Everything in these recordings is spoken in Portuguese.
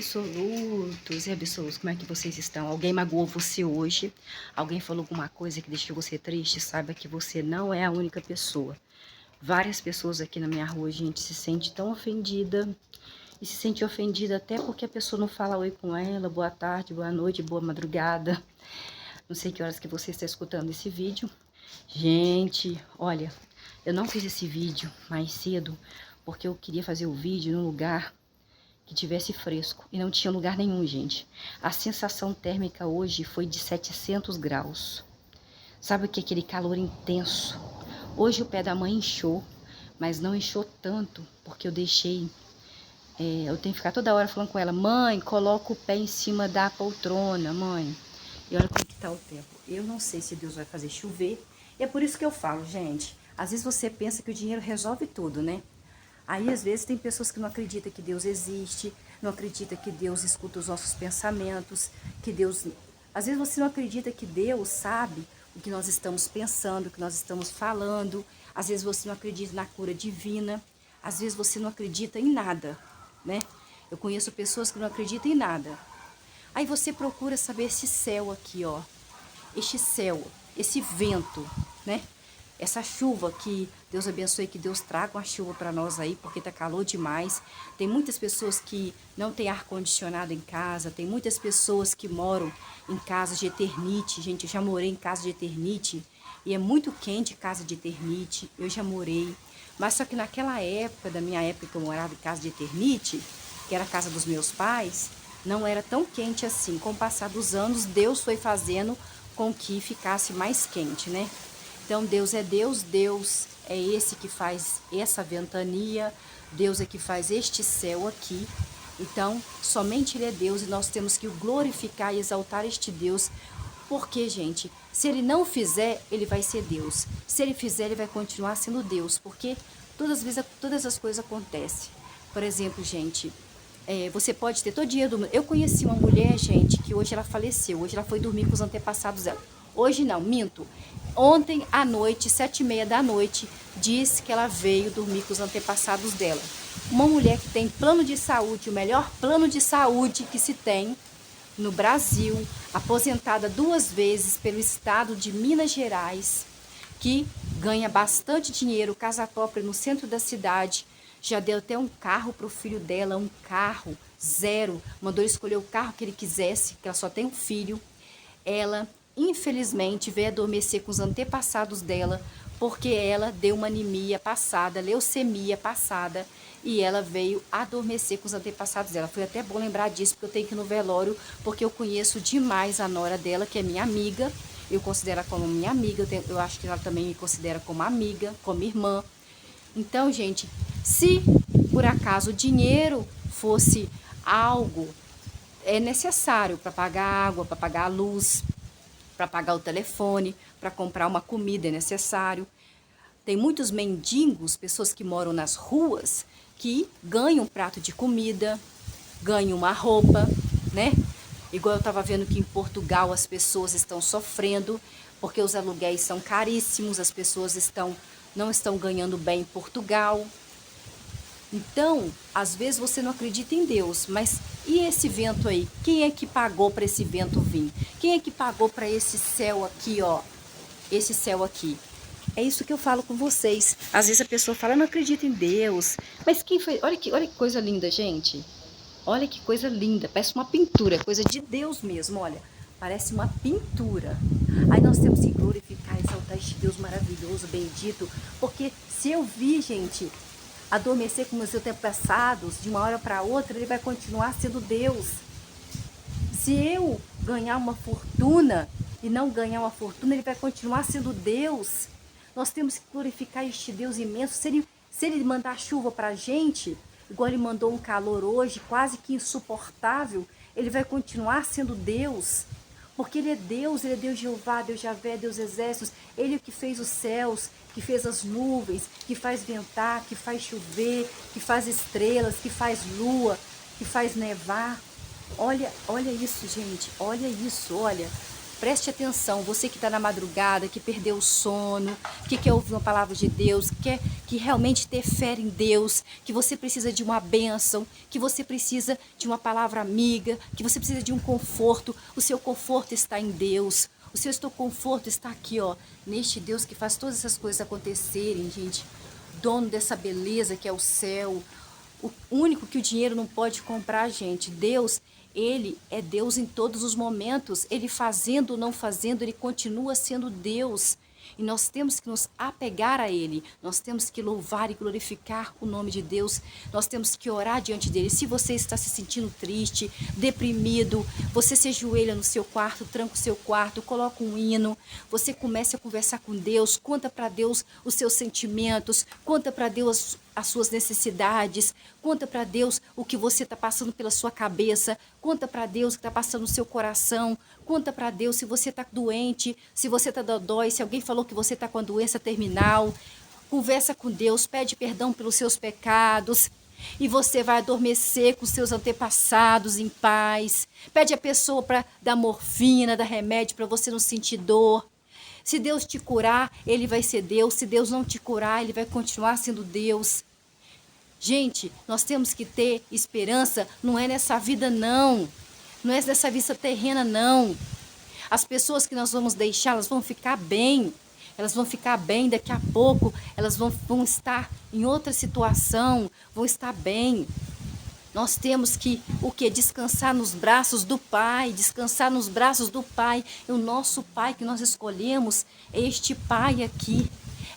absolutos e absolutos, como é que vocês estão? Alguém magoou você hoje? Alguém falou alguma coisa que deixou você triste? Saiba que você não é a única pessoa. Várias pessoas aqui na minha rua, gente, se sente tão ofendida. E se sente ofendida até porque a pessoa não fala oi com ela, boa tarde, boa noite, boa madrugada. Não sei que horas que você está escutando esse vídeo. Gente, olha, eu não fiz esse vídeo mais cedo porque eu queria fazer o vídeo num lugar que tivesse fresco, e não tinha lugar nenhum, gente. A sensação térmica hoje foi de 700 graus. Sabe o que é aquele calor intenso? Hoje o pé da mãe inchou, mas não inchou tanto, porque eu deixei... eu tenho que ficar toda hora falando com ela, mãe, coloca o pé em cima da poltrona, mãe. E olha como que tá o tempo. Eu não sei se Deus vai fazer chover, e é por isso que eu falo, gente. Às vezes você pensa que o dinheiro resolve tudo, né? Aí, às vezes, tem pessoas que não acreditam que Deus existe, não acreditam que Deus escuta os nossos pensamentos, que Deus... Às vezes você não acredita que Deus sabe o que nós estamos pensando, o que nós estamos falando. Às vezes você não acredita na cura divina. Às vezes você não acredita em nada, né? Eu conheço pessoas que não acreditam em nada. Aí você procura saber esse céu aqui, ó. Este céu, esse vento, né? Essa chuva que Deus abençoe, que Deus traga uma chuva para nós aí, porque tá calor demais. Tem muitas pessoas que não tem ar-condicionado em casa, tem muitas pessoas que moram em casas de eternite. Gente, eu já morei em casa de eternite e é muito quente casa de eternite, eu já morei. Mas só que naquela época, da minha época que eu morava em casa de eternite, que era a casa dos meus pais, não era tão quente assim. Com o passar dos anos, Deus foi fazendo com que ficasse mais quente, né? Então, Deus é Deus, Deus é esse que faz essa ventania, Deus é que faz este céu aqui. Então, somente Ele é Deus e nós temos que glorificar e exaltar este Deus, porque, gente, se Ele não fizer, Ele vai ser Deus. Se Ele fizer, Ele vai continuar sendo Deus, porque todas as vezes todas as coisas acontecem. Por exemplo, gente, você pode ter todo dia dormindo. Eu conheci uma mulher, gente, que hoje ela faleceu, hoje ela foi dormir com os antepassados dela. Hoje não, minto. Ontem à noite, 7h30 da noite, disse que ela veio dormir com os antepassados dela. Uma mulher que tem plano de saúde, o melhor plano de saúde que se tem no Brasil, aposentada 2 vezes pelo estado de Minas Gerais, que ganha bastante dinheiro, casa própria no centro da cidade, já deu até um carro para o filho dela, um carro zero, mandou escolher o carro que ele quisesse, que ela só tem um filho. Ela, infelizmente, veio adormecer com os antepassados dela, porque ela deu uma anemia passada, leucemia passada, e ela veio adormecer com os antepassados dela. Foi até bom lembrar disso, porque eu tenho que ir no velório, porque eu conheço demais a nora dela, que é minha amiga. Eu considero ela como minha amiga, eu acho que ela também me considera como amiga, como irmã. Então, gente, se por acaso o dinheiro fosse algo necessário para pagar a água, para pagar a luz, para pagar o telefone, para comprar uma comida é necessário. Tem muitos mendigos, pessoas que moram nas ruas, que ganham um prato de comida, ganham uma roupa, né? Igual eu estava vendo que em Portugal as pessoas estão sofrendo, porque os aluguéis são caríssimos, as pessoas não estão ganhando bem em Portugal. Então, às vezes você não acredita em Deus, mas e esse vento aí? Quem é que pagou para esse vento vir? Quem é que pagou para esse céu aqui, ó? Esse céu aqui. É isso que eu falo com vocês. Às vezes a pessoa fala, eu não acredito em Deus. Mas quem foi? Olha que coisa linda, gente. Olha que coisa linda. Parece uma pintura, coisa de Deus mesmo, olha. Parece uma pintura. Aí nós temos que glorificar, exaltar este Deus maravilhoso, bendito. Porque se eu vi, gente, adormecer com meus antepassados, de uma hora para outra, Ele vai continuar sendo Deus. Se eu ganhar uma fortuna e não ganhar uma fortuna, Ele vai continuar sendo Deus. Nós temos que glorificar este Deus imenso. Se ele mandar chuva para a gente, igual Ele mandou um calor hoje, quase que insuportável, Ele vai continuar sendo Deus. Porque Ele é Deus Jeová, Deus Javé, Deus Exércitos. Ele é o que fez os céus, que fez as nuvens, que faz ventar, que faz chover, que faz estrelas, que faz lua, que faz nevar. Olha isso, gente, olha isso, olha. preste atenção, você que está na madrugada, que perdeu o sono, que quer ouvir uma palavra de Deus, que realmente ter fé em Deus, que você precisa de uma bênção, que você precisa de uma palavra amiga, que você precisa de um conforto. O seu conforto está em Deus. O seu conforto está aqui, ó, neste Deus que faz todas essas coisas acontecerem, gente. Dono dessa beleza que é o céu. O único que o dinheiro não pode comprar, gente. Deus, Ele é Deus em todos os momentos. Ele fazendo ou não fazendo, Ele continua sendo Deus. E nós temos que nos apegar a Ele. Nós temos que louvar e glorificar o nome de Deus. Nós temos que orar diante dEle. Se você está se sentindo triste, deprimido, você se ajoelha no seu quarto, tranca o seu quarto, coloca um hino. Você começa a conversar com Deus, conta para Deus os seus sentimentos, conta para Deus as suas necessidades, conta para Deus o que você está passando pela sua cabeça, conta para Deus o que está passando no seu coração, conta para Deus se você está doente, se você está dodói, se alguém falou que você está com a doença terminal. Conversa com Deus, pede perdão pelos seus pecados e você vai adormecer com seus antepassados em paz. Pede a pessoa para dar morfina, dar remédio para você não sentir dor. Se Deus te curar, Ele vai ser Deus. Se Deus não te curar, Ele vai continuar sendo Deus. Gente, nós temos que ter esperança, não é nessa vida não. Não é nessa vida terrena não. As pessoas que nós vamos deixar, elas vão ficar bem. Elas vão ficar bem daqui a pouco. Elas vão estar em outra situação, vão estar bem. Nós temos que, o quê? Descansar nos braços do Pai, descansar nos braços do Pai. E o nosso Pai que nós escolhemos é este Pai aqui.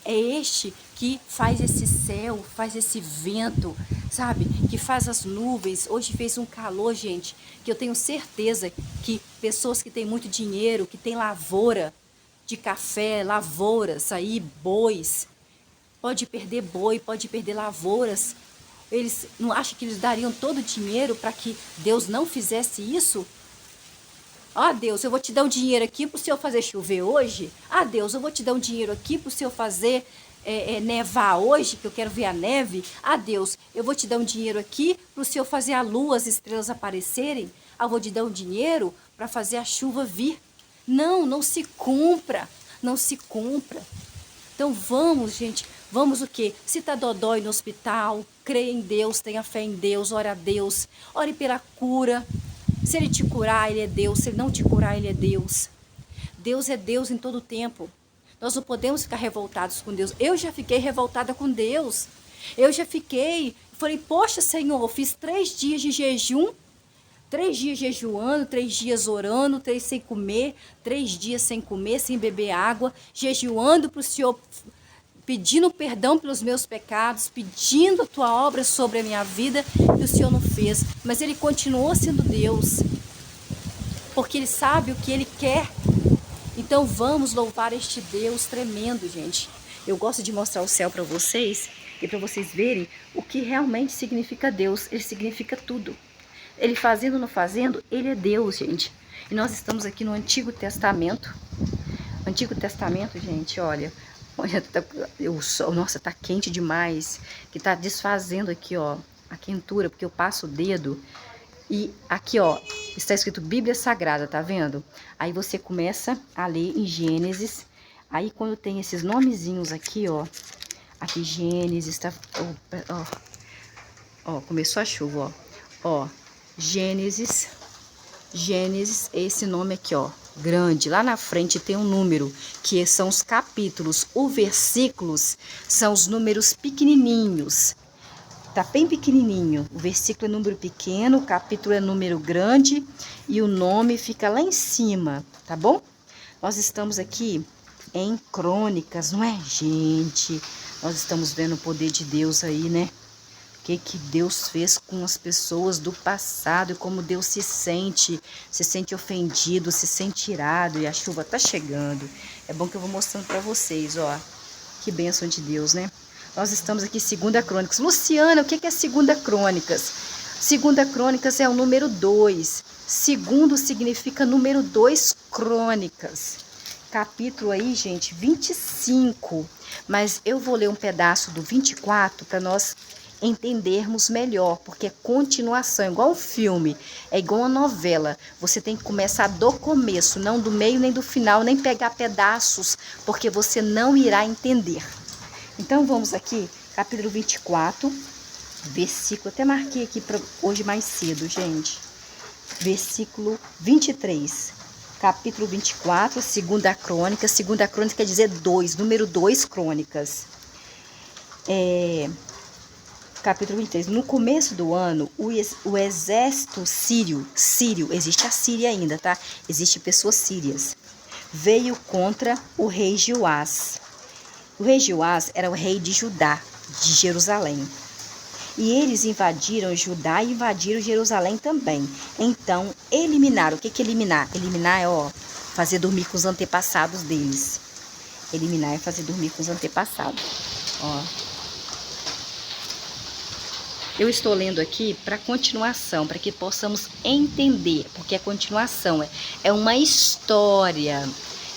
É este que faz esse céu, faz esse vento, sabe? Que faz as nuvens. Hoje fez um calor, gente, que eu tenho certeza que pessoas que têm muito dinheiro, que têm lavoura de café, lavouras aí, bois, pode perder boi, pode perder lavouras. Eles não acham que eles dariam todo o dinheiro para que Deus não fizesse isso? Ah, Deus, eu vou te dar um dinheiro aqui para o Senhor fazer chover hoje. Ah, Deus, eu vou te dar um dinheiro aqui para o Senhor fazer nevar hoje, que eu quero ver a neve. Ah, Deus, eu vou te dar um dinheiro aqui para o Senhor fazer a lua, as estrelas aparecerem. Ah, eu vou te dar um dinheiro para fazer a chuva vir. Não, não se cumpra, não se cumpra. Então vamos, gente, vamos o quê? Se está dodói no hospital, creia em Deus, tenha fé em Deus, ore a Deus, ore pela cura. Se Ele te curar, Ele é Deus, se Ele não te curar, Ele é Deus. Deus é Deus em todo o tempo. Nós não podemos ficar revoltados com Deus. Eu já fiquei revoltada com Deus. Eu já falei, poxa Senhor, eu fiz 3 dias de jejum, 3 dias jejuando, 3 dias orando, 3 sem comer, 3 dias sem comer, sem beber água, jejuando para o Senhor, pedindo perdão pelos meus pecados, pedindo a tua obra sobre a minha vida, e o Senhor não fez. Mas Ele continuou sendo Deus, porque Ele sabe o que Ele quer. Então vamos louvar este Deus tremendo, gente. Eu gosto de mostrar o céu para vocês, e para vocês verem o que realmente significa Deus. Ele significa tudo. Ele fazendo ou não fazendo, Ele é Deus, gente. E nós estamos aqui no Antigo Testamento. Antigo Testamento, gente, olha, o sol, nossa, tá quente demais, que tá desfazendo aqui, ó, a quentura, porque eu passo o dedo e aqui, ó, está escrito Bíblia Sagrada, tá vendo? Aí você começa a ler em Gênesis, aí quando tem esses nomezinhos aqui, ó, aqui Gênesis, tá, ó, começou a chuva, ó, Gênesis, esse nome aqui, ó, grande, lá na frente tem um número, que são os capítulos, os versículos são os números pequenininhos, tá bem pequenininho, o versículo é número pequeno, o capítulo é número grande e o nome fica lá em cima, tá bom? Nós estamos aqui em Crônicas, não é, gente? Nós estamos vendo o poder de Deus aí, né? O que Deus fez com as pessoas do passado e como Deus se sente ofendido, se sente irado, e a chuva tá chegando. É bom que eu vou mostrando para vocês, ó, que bênção de Deus, né? Nós estamos aqui em 2 Crônicas. Luciana, o que é 2 Crônicas? 2 Crônicas é o número 2. Segundo significa número 2, Crônicas. Capítulo aí, gente, 25. Mas eu vou ler um pedaço do 24 para nós entendermos melhor, porque é continuação, igual um filme, é igual uma novela. Você tem que começar do começo, não do meio nem do final, nem pegar pedaços, porque você não irá entender. Então vamos aqui, capítulo 24, versículo, até marquei aqui para hoje mais cedo, gente. Versículo 23. Capítulo 24, segunda crônica quer dizer 2, número 2 crônicas. Capítulo 23. No começo do ano, o exército sírio, existe a Síria ainda, tá? Existem pessoas sírias. Veio contra o rei Joás. O rei Joás era o rei de Judá, de Jerusalém. E eles invadiram Judá e invadiram Jerusalém também. Então, eliminaram. O que é eliminar? Eliminar é, fazer dormir com os antepassados deles. Eliminar é fazer dormir com os antepassados. Eu estou lendo aqui para continuação, para que possamos entender, porque a continuação é uma história,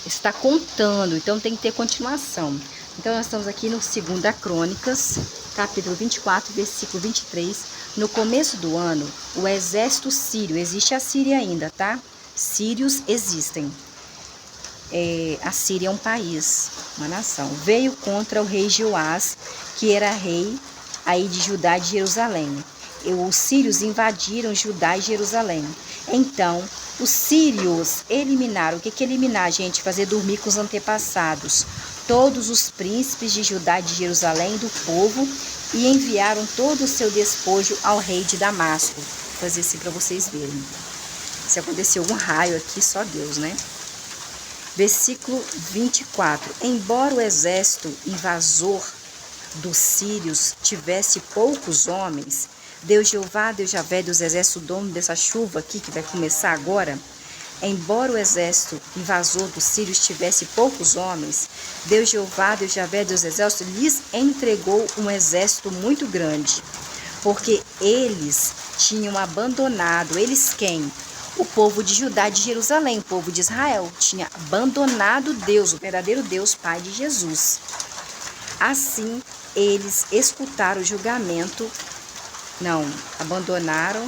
está contando, então tem que ter continuação. Então nós estamos aqui no 2 Crônicas, capítulo 24, versículo 23. No começo do ano, o exército sírio, existe a Síria ainda, tá? Sírios existem. A Síria é um país, uma nação. Veio contra o rei Joás, que era rei aí de Judá e de Jerusalém. Os sírios invadiram Judá e Jerusalém. Então, os sírios eliminaram. O que é eliminar, gente? Fazer dormir com os antepassados. Todos os príncipes de Judá e de Jerusalém, do povo, e enviaram todo o seu despojo ao rei de Damasco. Vou fazer assim para vocês verem. Se aconteceu um raio aqui, só Deus, né? Versículo 24. Embora o exército invasor dos sírios tivesse poucos homens, Deus Jeová, Deus Javé dos exércitos, dono dessa chuva aqui que vai começar agora, embora o exército invasor dos sírios tivesse poucos homens, Deus Jeová, Deus Javé dos exércitos, lhes entregou um exército muito grande, porque eles tinham abandonado, eles quem? O povo de Judá e de Jerusalém, o povo de Israel, tinha abandonado Deus, o verdadeiro Deus, Pai de Jesus. Assim, eles escutaram o julgamento, tinha abandonado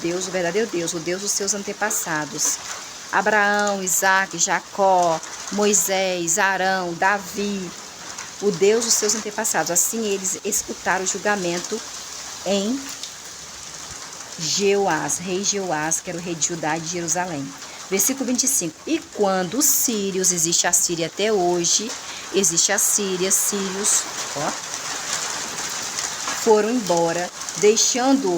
Deus, o verdadeiro Deus, o Deus dos seus antepassados. Abraão, Isaac, Jacó, Moisés, Arão, Davi, o Deus dos seus antepassados. Assim, eles escutaram o julgamento em Jeoás, rei Jeoás, que era o rei de Judá e de Jerusalém. Versículo 25. E quando os sírios, existe a Síria até hoje, existe a Síria, sírios, foram embora, deixando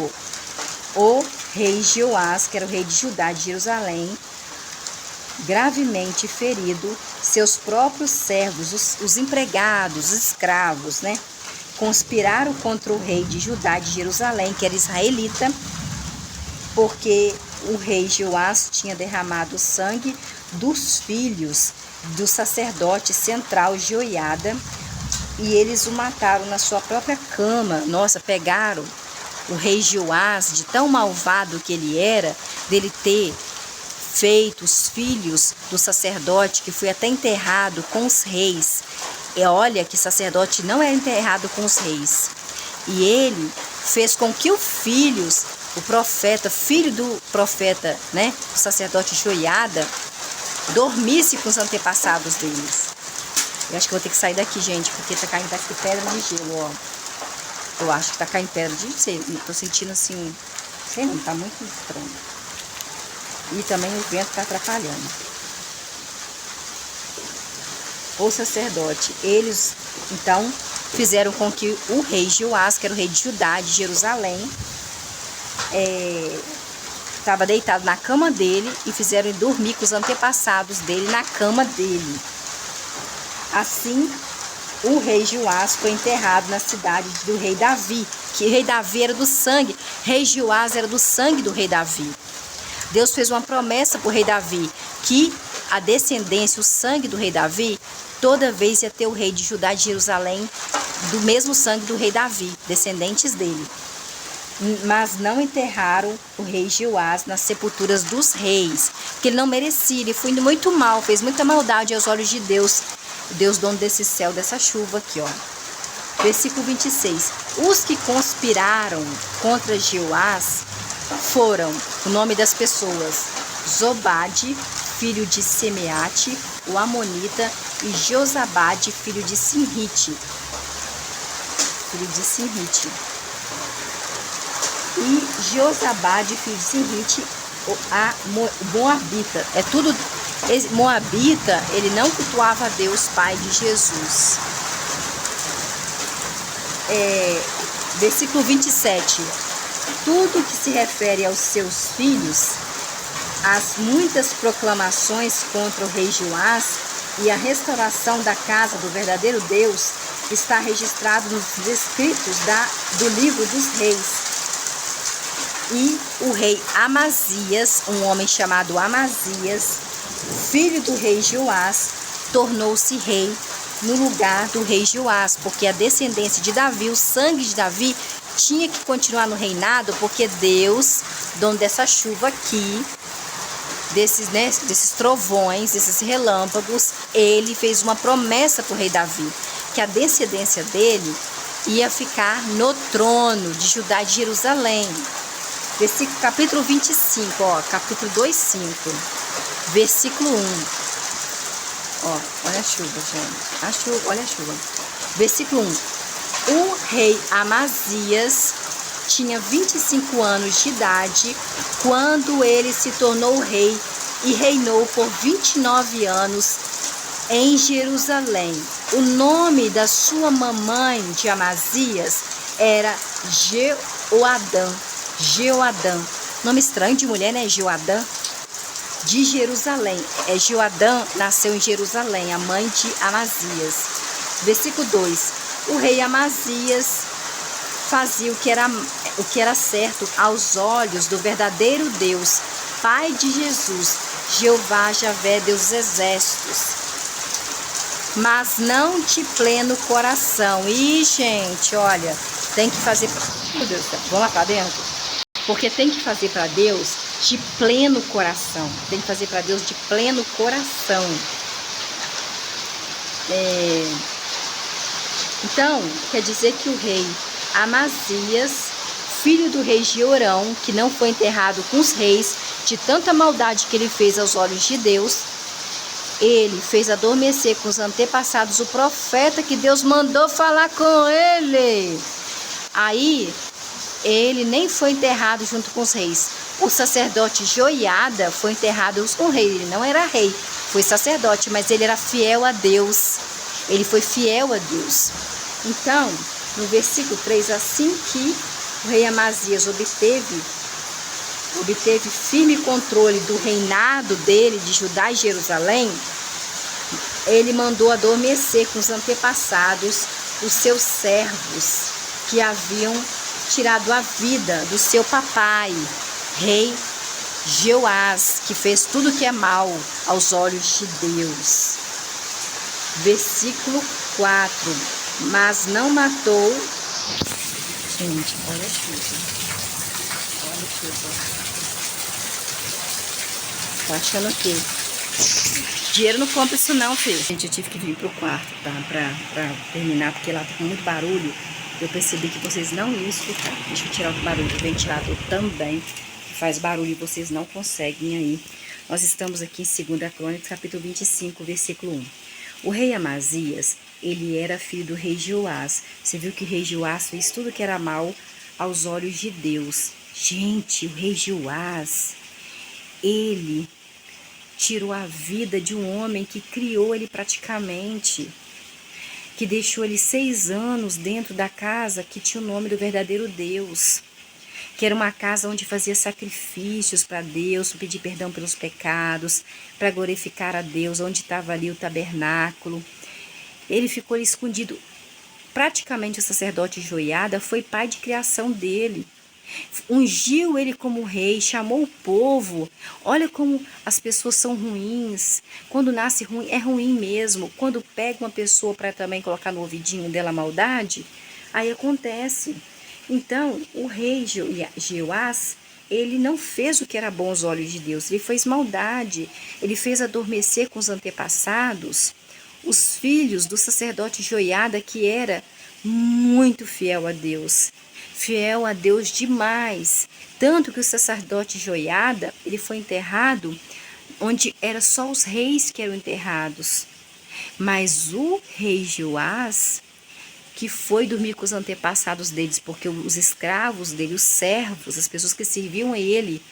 o rei Jeoás, que era o rei de Judá e de Jerusalém, gravemente ferido, seus próprios servos, os empregados, os escravos, né? Conspiraram contra o rei de Judá e de Jerusalém, que era israelita, porque o rei Joás tinha derramado o sangue dos filhos do sacerdote central Joiada, e eles o mataram na sua própria cama. Nossa, pegaram o rei Joás, de tão malvado que ele era, dele ter feito os filhos do sacerdote, que foi até enterrado com os reis. E olha que sacerdote não era enterrado com os reis. E ele fez com que o filho do profeta, né, o sacerdote Joiada, dormisse com os antepassados deles. Eu acho que vou ter que sair daqui, gente, porque tá caindo aqui pedra de gelo, ó. Eu acho que tá caindo pedra de gelo. Tô sentindo assim, sei não, tá muito estranho. E também o vento tá atrapalhando. O sacerdote, eles, então, fizeram com que o rei Joás, que era o rei de Judá, de Jerusalém, estava deitado na cama dele, e fizeram ele dormir com os antepassados dele na cama dele. Assim, o rei Joás foi enterrado na cidade do rei Davi, que o rei Davi era do sangue, rei Joás era do sangue do rei Davi. Deus fez uma promessa para o rei Davi, que a descendência, o sangue do rei Davi, toda vez ia ter o rei de Judá e de Jerusalém do mesmo sangue do rei Davi, descendentes dele. Mas não enterraram o rei Joás nas sepulturas dos reis, porque ele não merecia, ele foi muito mal, fez muita maldade aos olhos de Deus, Deus dono desse céu, dessa chuva aqui, ó. Versículo 26. Os que conspiraram contra Jeoás foram, o nome das pessoas, Zobade, filho de Semeate, o Amonita, e Josabade, filho de Sinrite. E Josabade, filho de Sinrite, o Moabita. É tudo. Moabita, ele não cultuava a Deus, Pai de Jesus. Versículo 27. Tudo que se refere aos seus filhos, as muitas proclamações contra o rei Joás e a restauração da casa do verdadeiro Deus, está registrado nos escritos do livro dos reis. E o rei Amazias, um homem chamado Amazias, filho do rei Joás, tornou-se rei no lugar do rei Joás, porque a descendência de Davi, o sangue de Davi, tinha que continuar no reinado, porque Deus, dono dessa chuva aqui, desses trovões, desses relâmpagos, ele fez uma promessa para o rei Davi, que a descendência dele ia ficar no trono de Judá e de Jerusalém. Capítulo 25, capítulo 2:5, versículo 1. Olha a chuva, gente. Olha a chuva. Versículo 1. O rei Amazias tinha 25 anos de idade quando ele se tornou rei e reinou por 29 anos em Jerusalém. O nome da sua mamãe de Amazias era Jeoadã. Nome estranho de mulher, né? Jeoadã. De Jerusalém. Jeoadã nasceu em Jerusalém, a mãe de Amazias. Versículo 2. O rei Amazias fazia o que era certo aos olhos do verdadeiro Deus, Pai de Jesus, Jeová, Javé, Deus dos exércitos, mas não de pleno coração. E, gente, olha, tem que fazer... Meu Deus, vamos lá para dentro? Porque tem que fazer para Deus de pleno coração. Tem que fazer para Deus de pleno coração. Então, quer dizer que o rei Amazias, filho do rei Jeorão, que não foi enterrado com os reis, de tanta maldade que ele fez aos olhos de Deus, ele fez adormecer com os antepassados o profeta que Deus mandou falar com ele. Aí, ele nem foi enterrado junto com os reis. O sacerdote Joiada foi enterrado com o rei. Ele não era rei, foi sacerdote, mas ele era fiel a Deus. Ele foi fiel a Deus. Então, no versículo 3, assim que o rei Amazias obteve firme controle do reinado dele, de Judá e Jerusalém, ele mandou adormecer com os antepassados os seus servos que haviam tirado a vida do seu papai, rei Jeoás, que fez tudo que é mal aos olhos de Deus. Versículo 4. Mas não matou... Gente, olha a chuva. Olha a chuva. Tá achando o quê? Dinheiro não compra isso não, filho. Gente, eu tive que vir pro quarto, tá? Pra terminar, porque lá tá com muito barulho. Eu percebi que vocês não iam escutar. Deixa eu tirar o barulho do ventilador também, que faz barulho e vocês não conseguem aí. Nós estamos aqui em 2 Crônicas, capítulo 25, versículo 1. O rei Amazias, ele era filho do rei Joás. Você viu que o rei Joás fez tudo que era mal aos olhos de Deus. Gente, o rei Joás, ele tirou a vida de um homem que criou ele praticamente, que deixou ele 6 anos dentro da casa que tinha o nome do verdadeiro Deus, que era uma casa onde fazia sacrifícios para Deus, para pedir perdão pelos pecados, para glorificar a Deus, onde estava ali o tabernáculo. Ele ficou ali escondido. Praticamente o sacerdote Joiada foi pai de criação dele. Ungiu ele como rei, chamou o povo. Olha como as pessoas são ruins. Quando nasce ruim, é ruim mesmo. Quando pega uma pessoa para também colocar no ouvidinho dela a maldade, aí acontece. Então, o rei Jeoás, ele não fez o que era bom aos olhos de Deus. Ele fez maldade. Ele fez adormecer com os antepassados os filhos do sacerdote Joiada, que era muito fiel a Deus demais. Tanto que o sacerdote Joiada, ele foi enterrado onde era só os reis que eram enterrados. Mas o rei Joás, que foi dormir com os antepassados deles, porque os escravos dele, os servos, as pessoas que serviam a ele,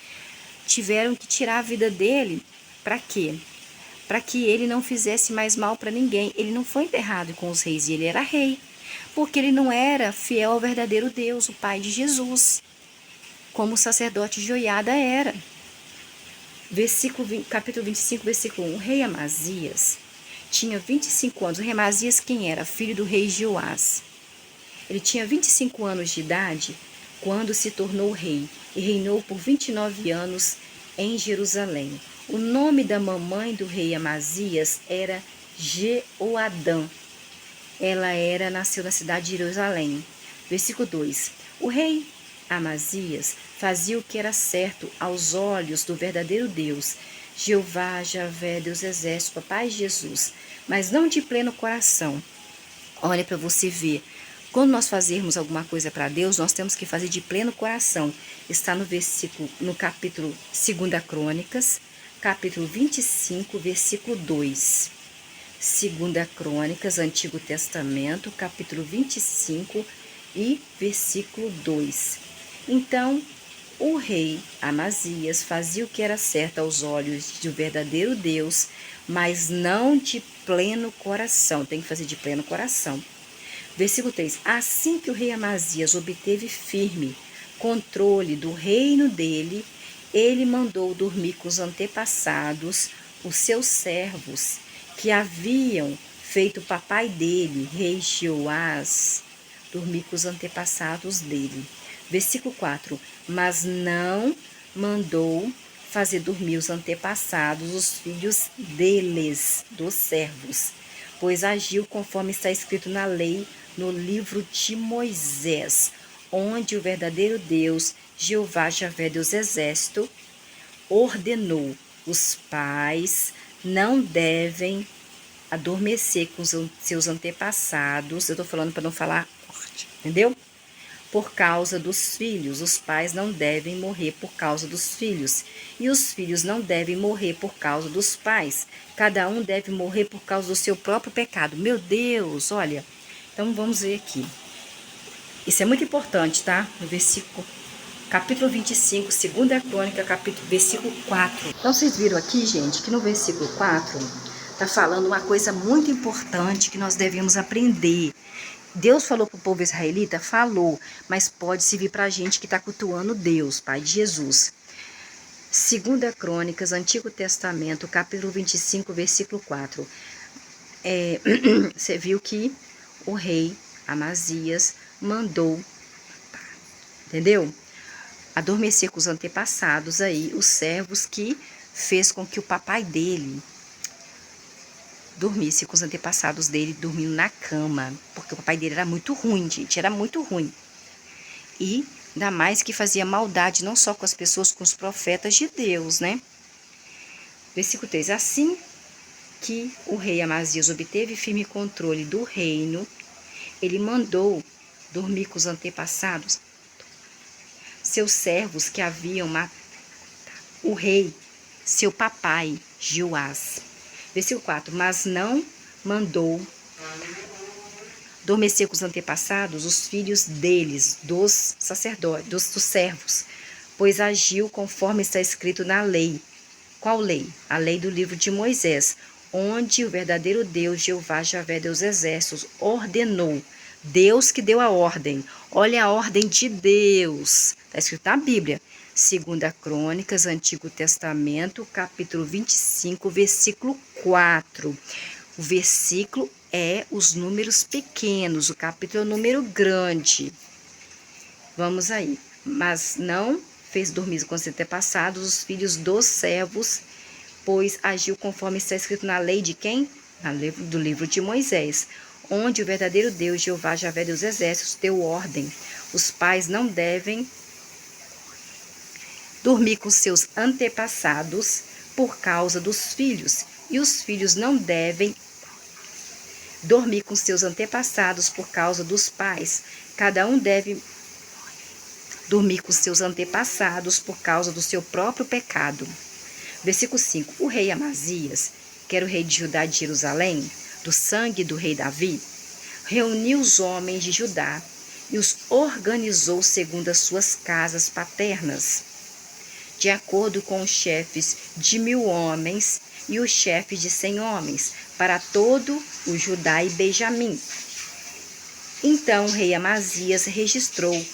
tiveram que tirar a vida dele. Para quê? Para que ele não fizesse mais mal para ninguém. Ele não foi enterrado com os reis, e ele era rei, porque ele não era fiel ao verdadeiro Deus, o Pai de Jesus, como o sacerdote Joiada era. Capítulo 25, versículo 1. O rei Amazias tinha 25 anos. O rei Amazias quem era? Filho do rei Joás. Ele tinha 25 anos de idade quando se tornou rei e reinou por 29 anos em Jerusalém. O nome da mamãe do rei Amazias era Jeoadã. Ela nasceu na cidade de Jerusalém. Versículo 2. O rei Amazias fazia o que era certo aos olhos do verdadeiro Deus, Jeová, Javé, Deus Exército, Papai Jesus, mas não de pleno coração. Olha para você ver. Quando nós fazermos alguma coisa para Deus, nós temos que fazer de pleno coração. Está no capítulo 2 Crônicas, capítulo 25, versículo 2. 2 Crônicas, Antigo Testamento, capítulo 25 e versículo 2. Então, o rei Amazias fazia o que era certo aos olhos do verdadeiro Deus, mas não de pleno coração. Tem que fazer de pleno coração. Versículo 3. Assim que o rei Amazias obteve firme controle do reino dele, ele mandou dormir com os antepassados, os seus servos, que haviam feito o papai dele, rei Joás, dormir com os antepassados dele. Versículo 4. Mas não mandou fazer dormir os antepassados, os filhos deles, dos servos, pois agiu conforme está escrito na lei, no livro de Moisés, onde o verdadeiro Deus, Jeová, Javé, Deus Exército, ordenou: os pais não devem adormecer com os seus antepassados. Eu estou falando para não falar forte, entendeu? Por causa dos filhos. Os pais não devem morrer por causa dos filhos. E os filhos não devem morrer por causa dos pais. Cada um deve morrer por causa do seu próprio pecado. Meu Deus, olha. Então vamos ver aqui. Isso é muito importante, tá? No versículo, capítulo 25, 2 Crônica, versículo 4. Então vocês viram aqui, gente, que no versículo 4 tá falando uma coisa muito importante que nós devemos aprender. Deus falou para o povo israelita? Falou, mas pode servir para a gente que está cultuando Deus, Pai de Jesus. 2 Crônicas, Antigo Testamento, capítulo 25, versículo 4. Você viu que o rei Amazias mandou, entendeu? Adormecer com os antepassados aí, os servos, que fez com que o papai dele dormisse com os antepassados dele, dormindo na cama, porque o papai dele era muito ruim, gente, era muito ruim. E ainda mais que fazia maldade não só com as pessoas, com os profetas de Deus, né? Versículo 3. Assim que o rei Amazias obteve firme controle do reino, ele mandou dormir com os antepassados, seus servos que haviam matado o rei, seu papai, Joás. Versículo 4. Mas não mandou adormecer com os antepassados os filhos deles, dos sacerdotes, dos servos, pois agiu conforme está escrito na lei. Qual lei? A lei do livro de Moisés, onde o verdadeiro Deus, Jeová, Javé, Deus Exércitos, ordenou. Deus que deu a ordem. Olha a ordem de Deus. Está escrito na Bíblia. 2 Crônicas, Antigo Testamento, capítulo 25, versículo 4. O versículo é os números pequenos, o capítulo é o número grande. Vamos aí. Mas não fez dormir com os antepassados os filhos dos servos, pois agiu conforme está escrito na lei de quem? Do livro de Moisés, onde o verdadeiro Deus, Jeová, Javé dos Exércitos, deu ordem. Os pais não devem dormir com seus antepassados por causa dos filhos, e os filhos não devem dormir com seus antepassados por causa dos pais. Cada um deve dormir com seus antepassados por causa do seu próprio pecado. Versículo 5. O rei Amazias, que era o rei de Judá e de Jerusalém, do sangue do rei Davi, reuniu os homens de Judá e os organizou segundo as suas casas paternas, de acordo com os chefes de 1000 homens e os chefes de 100 homens, para todo o Judá e Benjamim. Então o rei Amazias registrou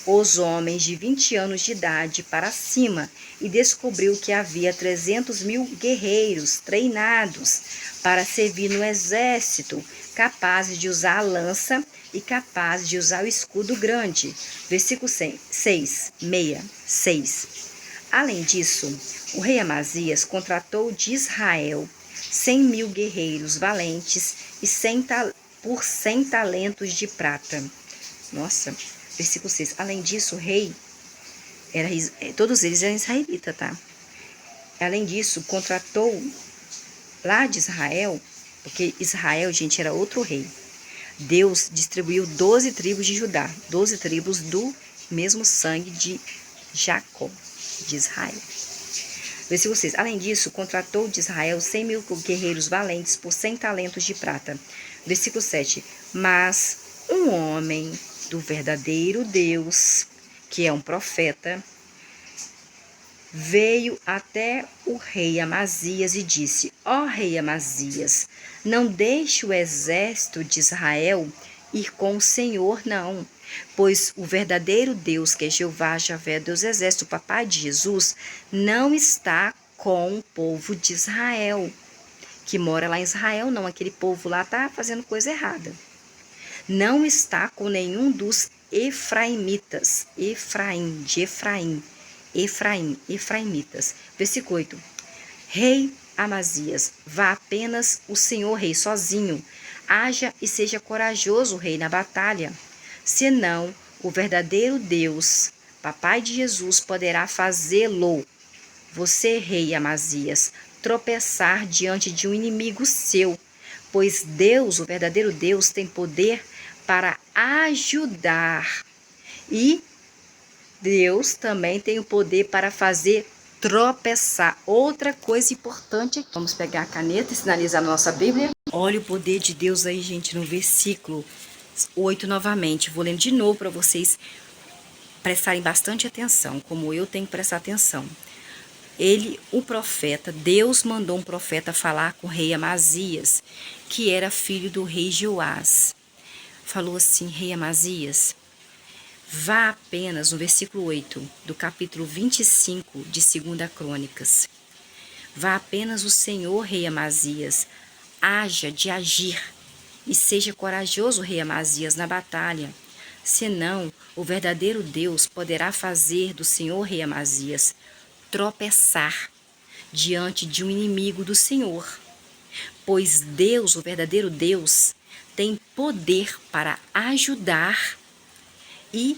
os homens de 20 anos de idade para cima e descobriu que havia 300.000 guerreiros treinados para servir no exército, capazes de usar a lança e capazes de usar o escudo grande. Versículo 6. Além disso, o rei Amazias contratou de Israel 100.000 guerreiros valentes e por 100 talentos de prata. Nossa, versículo 6. Além disso, o rei, todos eles eram israelitas, tá? Além disso, contratou lá de Israel, porque Israel, gente, era outro rei. Deus distribuiu 12 tribos de Judá, 12 tribos do mesmo sangue de Jacó, de Israel. Versículo 6. Além disso, contratou de Israel 100.000 guerreiros valentes por 100 talentos de prata. Versículo 7. Mas um homem do verdadeiro Deus, que é um profeta, veio até o rei Amazias e disse: Ó rei Amazias, não deixe o exército de Israel ir com o Senhor, não. Pois o verdadeiro Deus, que é Jeová, Javé, Deus Exército, o papai de Jesus, não está com o povo de Israel, que mora lá em Israel, não. Aquele povo lá está fazendo coisa errada. Não está com nenhum dos efraimitas. Efraimitas. Versículo 8. Rei Amazias, vá apenas o Senhor rei sozinho. Haja e seja corajoso, rei, na batalha. Senão, o verdadeiro Deus, papai de Jesus, poderá fazê-lo, você, rei Amazias, tropeçar diante de um inimigo seu, pois Deus, o verdadeiro Deus, tem poder para ajudar. E Deus também tem o poder para fazer tropeçar. Outra coisa importante aqui. Vamos pegar a caneta e sinalizar na nossa Bíblia. Olha o poder de Deus aí, gente, no versículo 8 novamente. Vou lendo de novo para vocês prestarem bastante atenção, como eu tenho que prestar atenção. O profeta, Deus mandou um profeta falar com o rei Amazias, que era filho do rei Joás. Falou assim: rei Amazias, vá apenas, no versículo 8 do capítulo 25 de 2 Crônicas. Vá apenas o Senhor, rei Amazias, haja de agir e seja corajoso, rei Amazias, na batalha. Senão, o verdadeiro Deus poderá fazer do Senhor, rei Amazias, tropeçar diante de um inimigo do Senhor. Pois Deus, o verdadeiro Deus, tem poder para ajudar e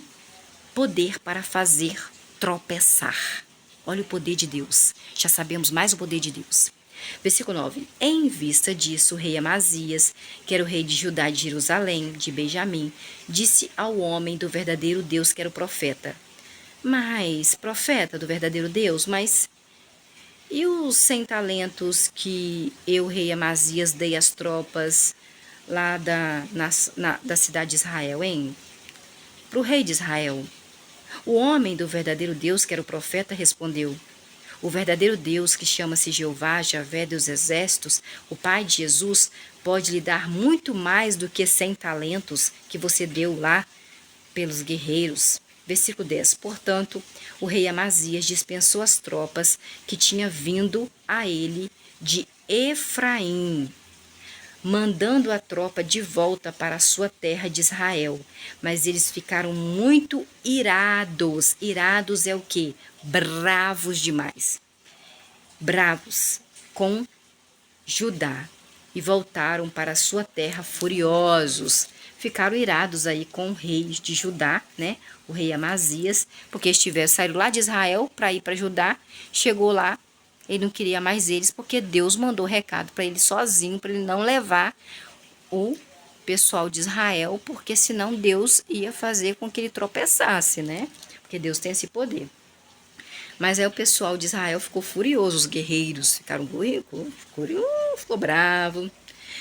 poder para fazer tropeçar. Olha o poder de Deus. Já sabemos mais o poder de Deus. Versículo 9. Em vista disso, o rei Amazias, que era o rei de Judá e de Jerusalém, de Benjamim, disse ao homem do verdadeiro Deus, que era o profeta: Mas, profeta do verdadeiro Deus, mas e os 100 talentos que eu, rei Amazias, dei às tropas lá da cidade de Israel, hein? Para o rei de Israel. O homem do verdadeiro Deus, que era o profeta, respondeu: O verdadeiro Deus, que chama-se Jeová, Javé, Deus Exércitos, o Pai de Jesus, pode lhe dar muito mais do que 100 talentos que você deu lá pelos guerreiros. Versículo 10. Portanto, o rei Amazias dispensou as tropas que tinha vindo a ele de Efraim, mandando a tropa de volta para a sua terra de Israel. Mas eles ficaram muito irados. Irados é o quê? Bravos demais. Bravos com Judá. E voltaram para a sua terra furiosos. Ficaram irados aí com o rei de Judá, né? O rei Amazias, porque saíram lá de Israel para ir para Judá. Chegou lá, ele não queria mais eles, porque Deus mandou recado para ele sozinho, para ele não levar o pessoal de Israel, porque senão Deus ia fazer com que ele tropeçasse, né? Porque Deus tem esse poder. Mas aí o pessoal de Israel ficou furioso, os guerreiros ficaram furioso, ficou bravo.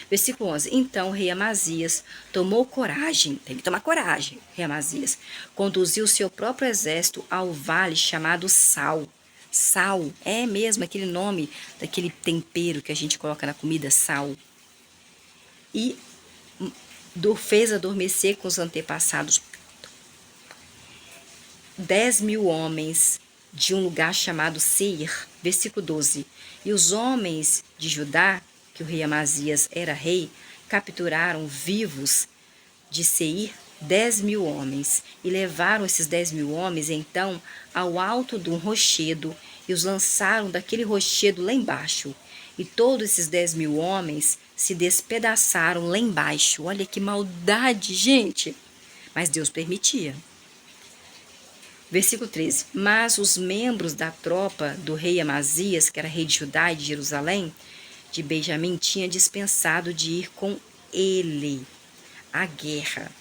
Versículo 11. Então o rei Amazias tomou coragem, tem que tomar coragem, rei Amazias, conduziu seu próprio exército ao vale chamado Sal. Sal, é mesmo aquele nome daquele tempero que a gente coloca na comida, sal. E fez adormecer com os antepassados 10.000 homens de um lugar chamado Seir. Versículo 12. E os homens de Judá, que o rei Amazias era rei, capturaram vivos de Seir 10.000 homens, e levaram esses 10.000 homens, então, ao alto de um rochedo, e os lançaram daquele rochedo lá embaixo. E todos esses 10.000 homens se despedaçaram lá embaixo. Olha que maldade, gente! Mas Deus permitia. Versículo 13. Mas os membros da tropa do rei Amazias, que era rei de Judá e de Jerusalém, de Benjamim, tinha dispensado de ir com ele à guerra.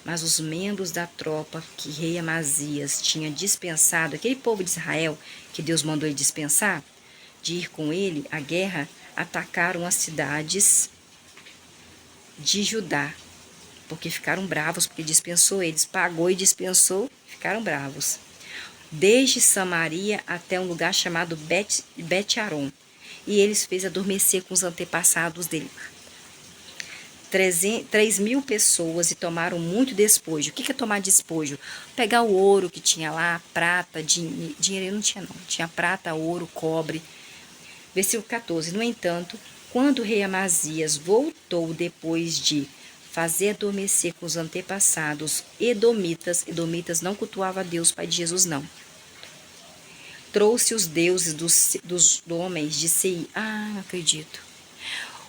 Mas os membros da tropa que rei Amazias tinha dispensado, aquele povo de Israel que Deus mandou ele dispensar, de ir com ele à guerra, atacaram as cidades de Judá, porque ficaram bravos, porque dispensou eles, pagou e dispensou, ficaram bravos. Desde Samaria até um lugar chamado Bet-Aron, e eles fez adormecer com os antepassados dele. 3.000 pessoas, e tomaram muito despojo. O que é tomar despojo? Pegar o ouro que tinha lá, prata, dinheiro não tinha não, tinha prata, ouro, cobre. Versículo 14. No entanto, quando o rei Amazias voltou depois de fazer adormecer com os antepassados edomitas não cultuava a Deus, Pai de Jesus, não. Trouxe os deuses dos homens de Seir. Não acredito.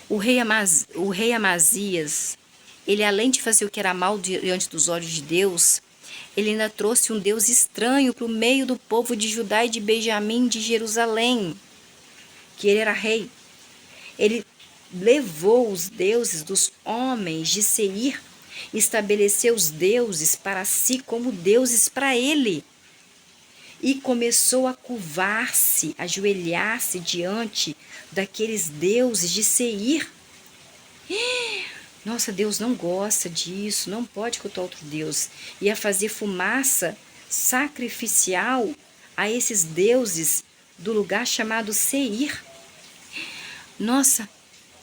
O rei Amazias, ele além de fazer o que era mal diante dos olhos de Deus, ele ainda trouxe um Deus estranho para o meio do povo de Judá e de Benjamim, de Jerusalém, que ele era rei. Ele levou os deuses dos homens de Seir, estabeleceu os deuses para si como deuses para ele, e começou a curvar-se, ajoelhar-se diante daqueles deuses de Seir. Nossa, Deus não gosta disso, não pode cultuar outro Deus. E a fazer fumaça sacrificial a esses deuses do lugar chamado Seir. Nossa,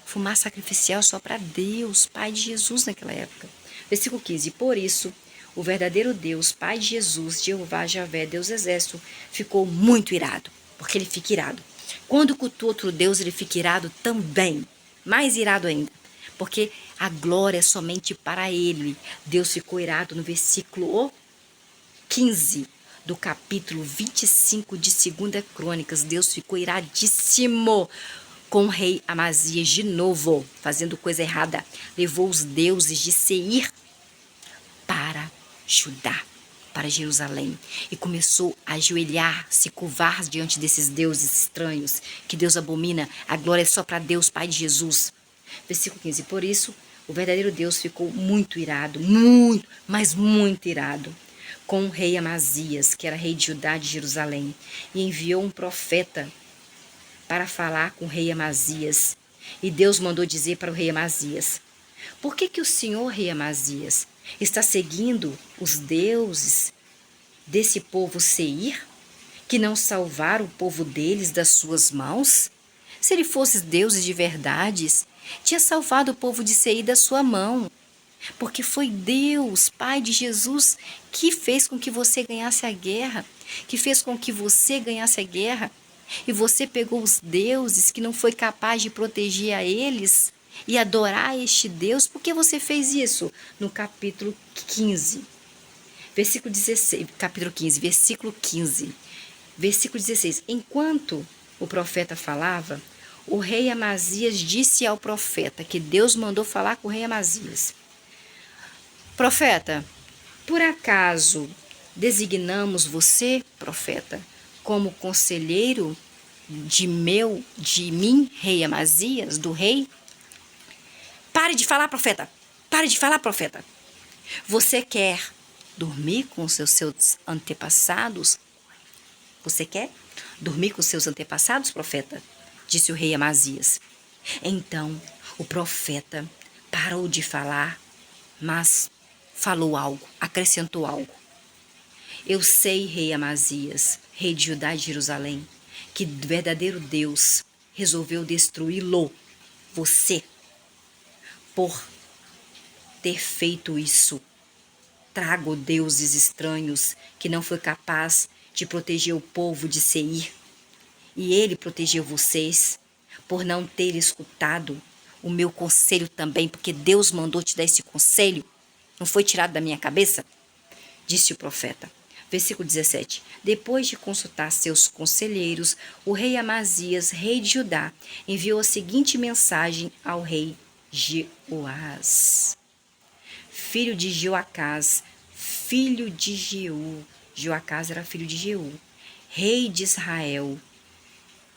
fumaça sacrificial só para Deus, Pai de Jesus naquela época. Versículo 15. Por isso, o verdadeiro Deus, Pai de Jesus, Jeová, Javé, Deus Exército, ficou muito irado, porque ele fica irado. Quando cultua outro Deus, ele fica irado também, mais irado ainda, porque a glória é somente para ele. Deus ficou irado no versículo 15 do capítulo 25 de 2 Crônicas. Deus ficou iradíssimo com o rei Amazias de novo, fazendo coisa errada. Levou os deuses de Seir para Judá, para Jerusalém, e começou a ajoelhar, se curvar diante desses deuses estranhos, que Deus abomina. A glória é só para Deus, Pai de Jesus. Versículo 15. Por isso, o verdadeiro Deus ficou muito irado, muito, mas muito irado, com o rei Amazias, que era rei de Judá e de Jerusalém, e enviou um profeta para falar com o rei Amazias. E Deus mandou dizer para o rei Amazias: por que o senhor, rei Amazias, está seguindo os deuses desse povo Seir, que não salvaram o povo deles das suas mãos? Se ele fosse deuses de verdades, tinha salvado o povo de Seir da sua mão. Porque foi Deus, Pai de Jesus, que fez com que você ganhasse a guerra, que fez com que você ganhasse a guerra, e você pegou os deuses que não foi capaz de proteger a eles e adorar este Deus. Por que você fez isso? No capítulo 15, versículo 16, capítulo 15, versículo 15, versículo 16. Enquanto o profeta falava, o rei Amazias disse ao profeta, que Deus mandou falar com o rei Amazias: profeta, por acaso designamos você, profeta, como conselheiro de mim, rei Amazias, do rei? Pare de falar, profeta. Pare de falar, profeta. Você quer dormir com os seus antepassados? Você quer dormir com os seus antepassados, profeta? Disse o rei Amazias. Então o profeta parou de falar, mas falou algo, acrescentou algo. Eu sei, rei Amazias, rei de Judá e de Jerusalém, que o verdadeiro Deus resolveu destruí-lo, você, por ter feito isso. Trago deuses estranhos que não foi capaz de proteger o povo de Seir. E ele protegeu vocês por não ter escutado o meu conselho também, porque Deus mandou te dar esse conselho. Não foi tirado da minha cabeça? Disse o profeta. Versículo 17. Depois de consultar seus conselheiros, o rei Amazias, rei de Judá, enviou a seguinte mensagem ao rei Jeoás, filho de Joacás, filho de Jeú. Joacás era filho de Jeú, rei de Israel.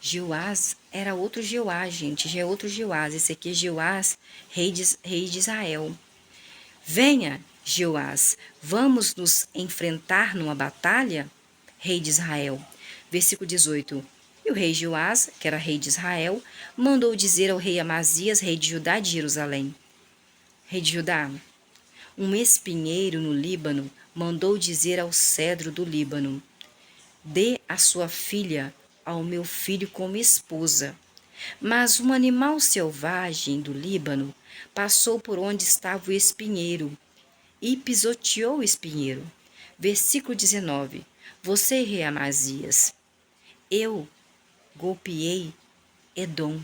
Jeoás era outro Jeoás, gente, já é outro Jeoás. Esse aqui é Jeoás, rei de Israel. Venha, Jeoás, vamos nos enfrentar numa batalha? Rei de Israel. Versículo 18. E o rei Jeoás, que era rei de Israel, mandou dizer ao rei Amazias, rei de Judá e de Jerusalém. Rei de Judá, um espinheiro no Líbano mandou dizer ao cedro do Líbano: dê a sua filha ao meu filho como esposa. Mas um animal selvagem do Líbano passou por onde estava o espinheiro e pisoteou o espinheiro. Versículo 19. Você, rei Amazias, eu golpeei Edom.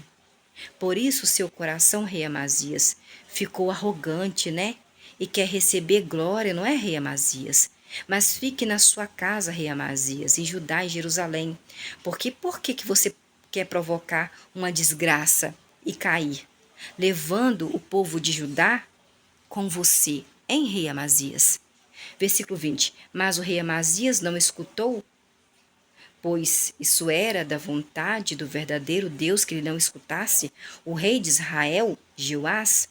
Por isso seu coração, rei Amazias, ficou arrogante, né? E quer receber glória, não é, rei Amazias? Mas fique na sua casa, rei Amazias, em Judá e Jerusalém. Porque por que você quer provocar uma desgraça e cair, levando o povo de Judá com você, hein, rei Amazias? Versículo 20. Mas o rei Amazias não escutou, pois isso era da vontade do verdadeiro Deus que ele não escutasse. O rei de Israel, Jeoás,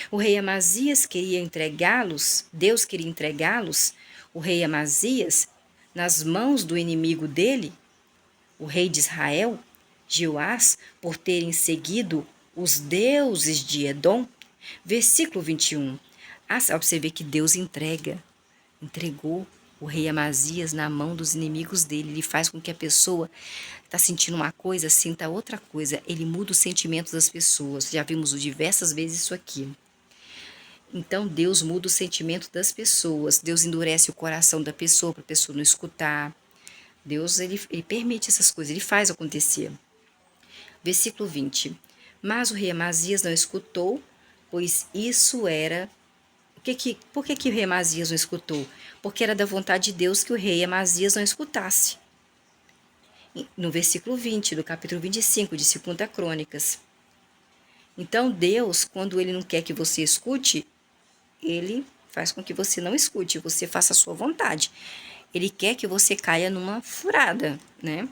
o rei Amazias queria entregá-los, Deus queria entregá-los, o rei Amazias, nas mãos do inimigo dele, o rei de Israel, Jeoás, por terem seguido os deuses de Edom. Versículo 21. Você vê que Deus entregou o rei Amazias na mão dos inimigos dele. Ele faz com que a pessoa está sentindo uma coisa, sinta outra coisa. Ele muda os sentimentos das pessoas. Já vimos diversas vezes isso aqui. Então Deus muda o sentimento das pessoas. Deus endurece o coração da pessoa para a pessoa não escutar. Deus, ele permite essas coisas, ele faz acontecer. Versículo 20. Mas o rei Amazias não escutou, pois isso era... Por que o rei Amazias não escutou? Porque era da vontade de Deus que o rei Amazias não escutasse. No versículo 20 do capítulo 25 de 2 Crônicas. Então Deus, quando ele não quer que você escute, ele faz com que você não escute, você faça a sua vontade. Ele quer que você caia numa furada, né?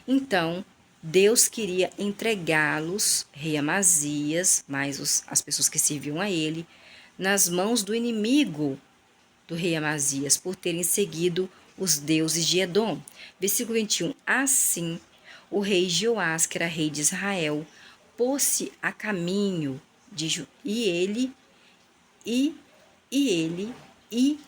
Então, Deus queria entregá-los, rei Amazias, mais as pessoas que serviam a ele, nas mãos do inimigo do rei Amazias, por terem seguido os deuses de Edom. Versículo 21. Assim, o rei Jeoás, que era rei de Israel, pôs-se a caminho e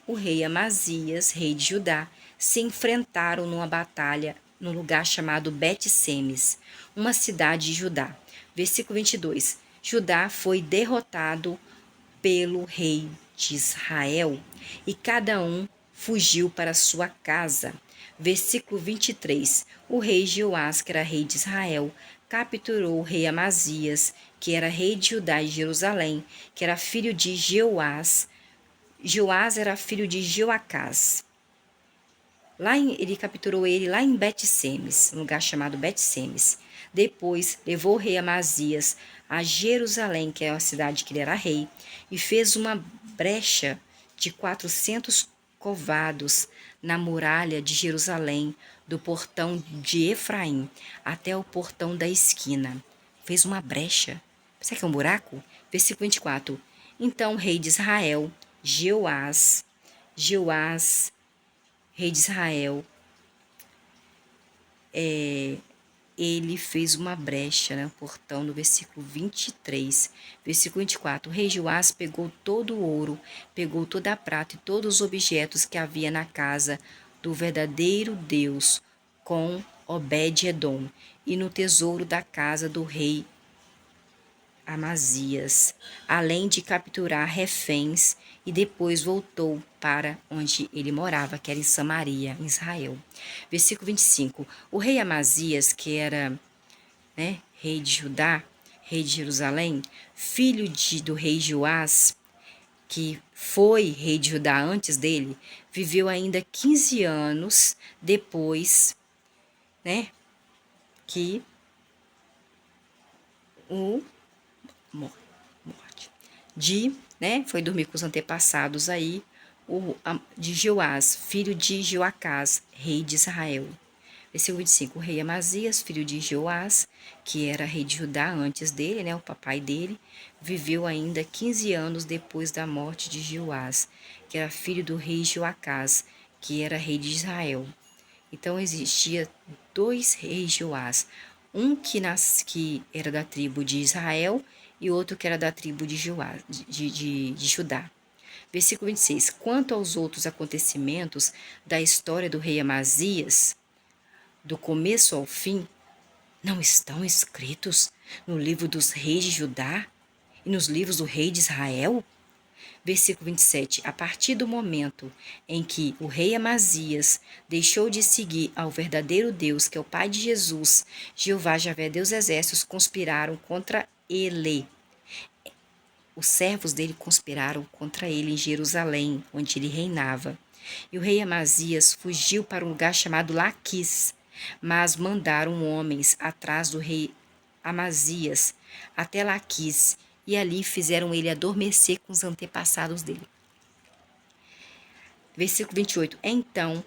o rei Amazias, rei de Judá, se enfrentaram numa batalha no lugar chamado Bet-Semes, uma cidade de Judá. Versículo 22. Judá foi derrotado pelo rei de Israel e cada um fugiu para sua casa. Versículo 23. O rei Jeoás, que era rei de Israel, capturou o rei Amazias, que era rei de Judá e Jerusalém, que era filho de Jeoás. Joás era filho de Joacás. Ele capturou ele lá em Bet-Semes, um lugar chamado Bet-Semes. Depois levou o rei Amazias a Jerusalém, que é a cidade que ele era rei, e fez uma brecha de 400 covados na muralha de Jerusalém, do portão de Efraim até o portão da esquina. Fez uma brecha Será que é um buraco? Versículo 24. Então o rei de Israel, Jeoás, rei de Israel, ele fez uma brecha, né, no portão, no versículo 23. Versículo 24. O rei Joás pegou todo o ouro, pegou toda a prata e todos os objetos que havia na casa do verdadeiro Deus com Obed-edom e no tesouro da casa do rei Amazias, além de capturar reféns, e depois voltou para onde ele morava, que era em Samaria, em Israel. Versículo 25. O rei Amazias, que era, né, rei de Judá, rei de Jerusalém, filho do rei Joás, que foi rei de Judá antes dele, viveu ainda 15 anos depois, né, que o foi dormir com os antepassados aí, de Joás, filho de Joacás, rei de Israel. Versículo 25, o rei Amazias, filho de Joás, que era rei de Judá antes dele, né, o papai dele, viveu ainda 15 anos depois da morte de Joás, que era filho do rei Joacás, que era rei de Israel. Então existia dois reis Joás, um que era da tribo de Israel e outro que era da tribo de Judá. Versículo 26. Quanto aos outros acontecimentos da história do rei Amazias, do começo ao fim, não estão escritos no livro dos reis de Judá e nos livros do rei de Israel? Versículo 27. A partir do momento em que o rei Amazias deixou de seguir ao verdadeiro Deus, que é o Pai de Jesus, Jeová, Javé, Deus dos exércitos, conspiraram contra ele. Os servos dele conspiraram contra ele em Jerusalém, onde ele reinava. E o rei Amazias fugiu para um lugar chamado Laquis, mas mandaram homens atrás do rei Amazias até Laquis, e ali fizeram ele adormecer com os antepassados dele. Versículo 28. Então,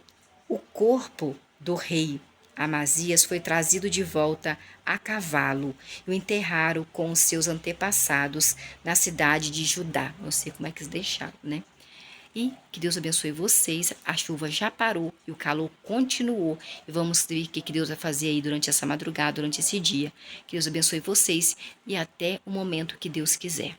o corpo do rei Amazias foi trazido de volta a cavalo e o enterraram com os seus antepassados na cidade de Judá. Não sei como é que eles deixaram, né? E que Deus abençoe vocês. A chuva já parou e o calor continuou. E vamos ver o que Deus vai fazer aí durante essa madrugada, durante esse dia. Que Deus abençoe vocês e até o momento que Deus quiser.